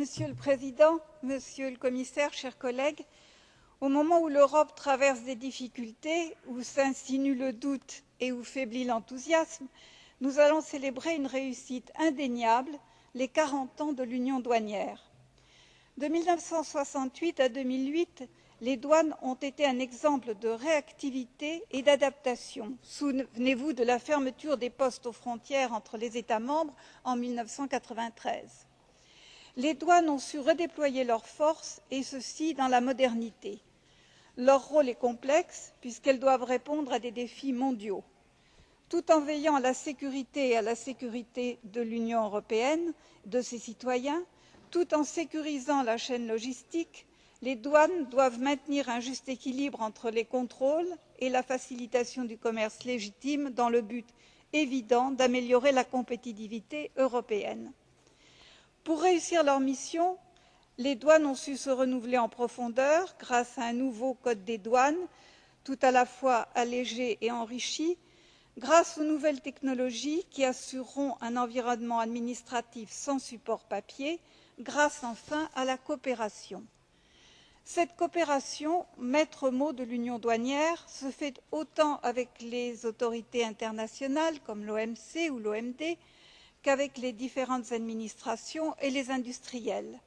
Monsieur le Président, Monsieur le Commissaire, chers collègues, au moment où l'Europe traverse des difficultés, où s'insinue le doute et où faiblit l'enthousiasme, nous allons célébrer une réussite indéniable, les 40 ans de l'Union douanière. De 1968 à 2008, les douanes ont été un exemple de réactivité et d'adaptation. Souvenez-vous de la fermeture des postes aux frontières entre les États membres en 1993. Les douanes ont su redéployer leurs forces, et ceci dans la modernité. Leur rôle est complexe puisqu'elles doivent répondre à des défis mondiaux. Tout en veillant à la sécurité et à la sécurité de l'Union européenne, de ses citoyens, tout en sécurisant la chaîne logistique, les douanes doivent maintenir un juste équilibre entre les contrôles et la facilitation du commerce légitime dans le but évident d'améliorer la compétitivité européenne. Pour réussir leur mission, les douanes ont su se renouveler en profondeur grâce à un nouveau code des douanes, tout à la fois allégé et enrichi, grâce aux nouvelles technologies qui assureront un environnement administratif sans support papier, grâce enfin à la coopération. Cette coopération, maître mot de l'Union douanière, se fait autant avec les autorités internationales comme l'OMC ou l'OMD qu'avec les différentes administrations et les industriels.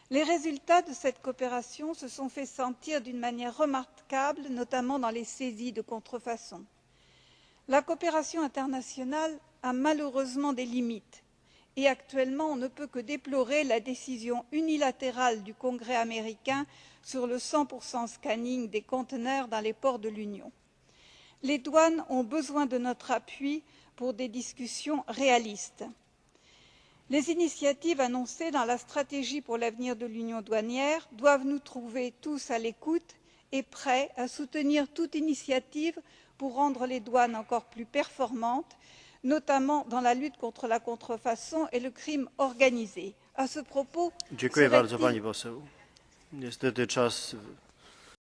Les résultats de cette coopération se sont fait sentir d'une manière remarquable, notamment dans les saisies de contrefaçon. La coopération internationale a malheureusement des limites et actuellement on ne peut que déplorer la décision unilatérale du Congrès américain sur le 100% scanning des conteneurs dans les ports de l'Union. Les douanes ont besoin de notre appui pour des discussions réalistes. Les initiatives annoncées dans la stratégie pour l'avenir de l'Union douanière doivent nous trouver tous à l'écoute et prêts à soutenir toute initiative pour rendre les douanes encore plus performantes, notamment dans la lutte contre la contrefaçon et le crime organisé. À ce propos, Dziękuję bardzo pani poseł. Niestety czas